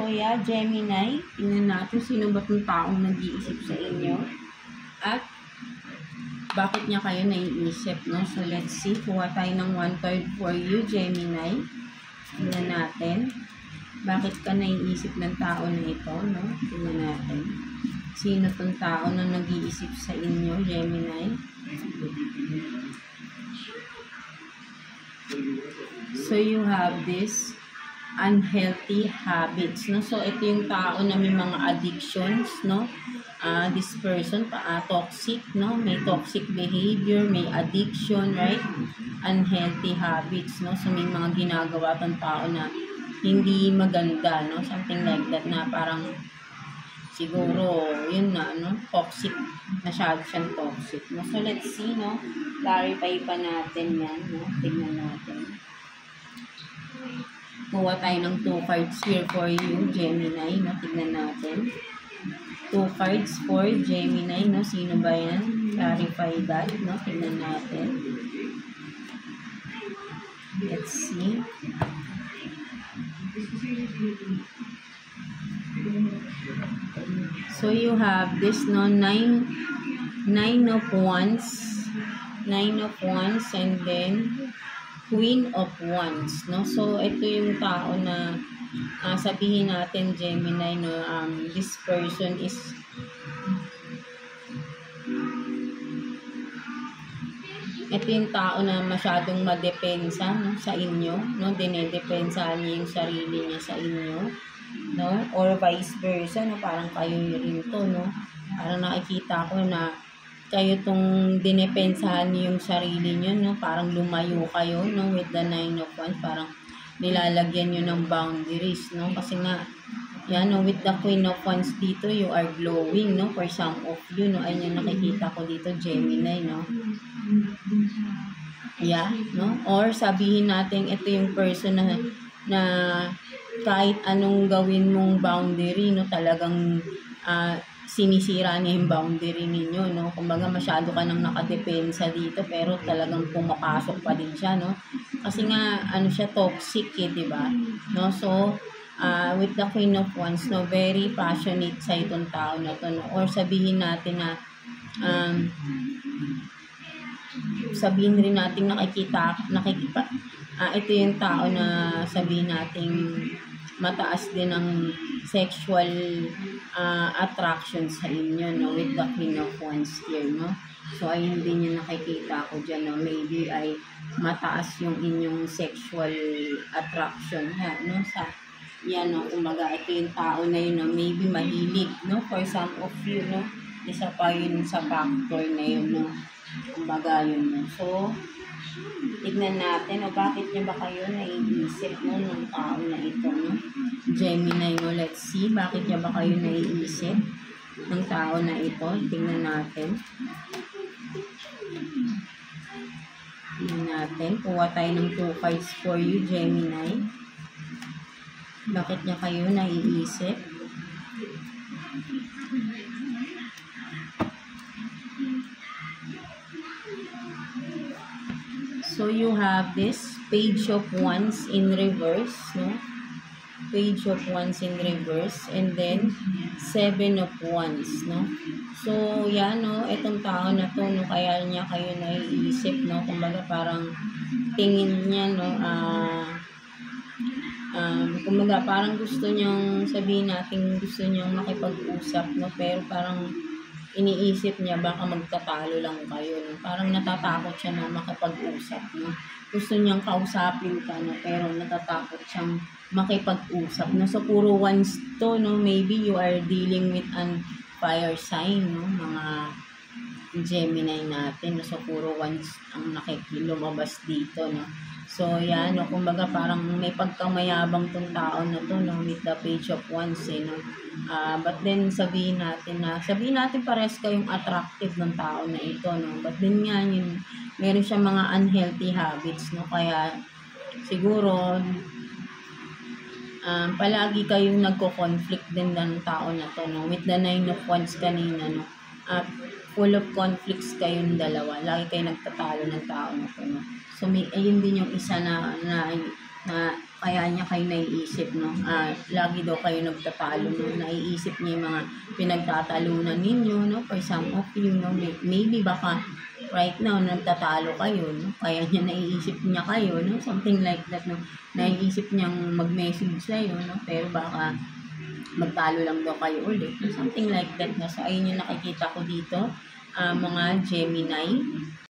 So, yeah, Gemini, tingnan natin sino ba itong taong nag-iisip sa inyo at bakit niya kayo naiisip, no? So, let's see. Kuha tayo ng 1 card for you, Gemini. Tingnan natin. Bakit ka naiisip ng tao na ito, no? Tingnan natin. Sino itong tao na nag-iisip sa inyo, Gemini? So, you have this unhealthy habits, no? So, ito yung tao na may mga addictions, no? This person, toxic, no? May toxic behavior, may addiction, right? Unhealthy habits, no? So, may mga ginagawa tong tao na hindi maganda, no? Something like that na parang siguro, yun na, no? Toxic, masyado siyang toxic, no? So, let's see, no? Clarify pa natin yan, no? Tingnan natin. Kuha tayo ng 2 cards here for you, Gemini, no? Tingnan natin. 2 cards for Gemini, no? Sino ba yan? Clarify that, no? Tingnan natin. Let's see. So, you have this, no? 9 of Wands. 9 of Wands and then Queen of Wands, no? So, ito yung tao na sabihin natin, Gemini, no? This person is ito yung tao na masyadong madepensa, no? Sa inyo, no? Dinedepensahan niya yung sarili niya sa inyo, no? Or vice versa, no? Parang kayo rin to, no? Parang nakikita ko na kayo tong dinepensahan niyo yung sarili niyo, no? Parang lumayo kayo, no? With the 9 of Wands, parang nilalagyan niyo ng boundaries, no? Kasi nga, yan, no? With the Queen of Wands dito, you are glowing, no? For some of you, no? Ayun yung nakikita ko dito, Gemini, no? Yeah, no? Or sabihin natin, ito yung person na kahit anong gawin mong boundary, no? Talagang, sinisira niya yung boundary ninyo, no? Kumbaga masyado ka nang nakadepensa dito pero talagang pumapasok pa din siya, no? Kasi nga ano siya, toxic di ba? No? So with the Queen of Wands, no, very passionate sa itong tao na to, no? Or sabihin natin na sabihin rin natin nakikita ito yung tao na sabihin nating mataas din ang sexual attraction sa inyo, no? With the Queen of Wands here, no? So, ayun din yung nakikita ko dyan, no? Maybe ay mataas yung inyong sexual attraction, no? Yan, no? Kumbaga, ito yung tao na yun, no? Maybe mahilig, no? For some of you, no? Isa pa yun sa factor na yun, no? Kumbaga, yun, no? So, tignan natin, o bakit niya ba kayo naiisip, no, ng tao na ito, no? Gemini, no? Let's see, bakit niya ba kayo naiisip ng tao na ito? Tingnan natin. Tingnan natin. Kuha tayo ng 2 cards for you, Gemini. Bakit niya kayo naiisip? So, you have this Page of Wands in reverse, no? Page of Wands in reverse, and then 7 of Wands, no? So, yan, no? Itong tao na to, no? Kaya niya kayo naiisip, no? Kumbaga, parang tingin niya, no? Kumbaga, parang gusto niyang sabihin natin, gusto niyang makipag-usap, no? Pero parang iniisip niya baka magtatalo lang kayo, no? Parang natatakot siya na makipag-usap, no? Gusto niyang kausapin ka, no? Pero natatakot siyang makipag-usap, no? So, puro Wands to, no? Maybe you are dealing with an fire sign, no? Mga Gemini natin, no? So, puro Wands ang lumabas dito, no? So, yan, no? Kumbaga, parang may pagkamayabang tong tao na to, no? With the Page of Wands, no? But then, sabihin natin pares kayong attractive ng tao na ito, no? But then nga, yun, meron siyang mga unhealthy habits, no? Kaya, siguro, palagi kayong nagko-conflict din ng tao na to, no? With the 9 of Wands kanina, no? Full of conflicts kayong dalawa. Lagi kayo nagtatalo ng tao na to, no? So, ayun din yung isa na kaya niya kayo naiisip, no? Lagi daw kayo nagtatalo, no? Naiisip niya yung mga pinagtatalunan ninyo, no? For some of you, no? Maybe baka right now, nagtatalo kayo, no? Kaya niya naiisip niya kayo, no? Something like that, no? Naiisip niyang mag-message sa'yo, no? Pero baka magtalo lang daw kayo ulit. No? Something like that, no? So, ayun yung nakikita ko dito, mga Gemini.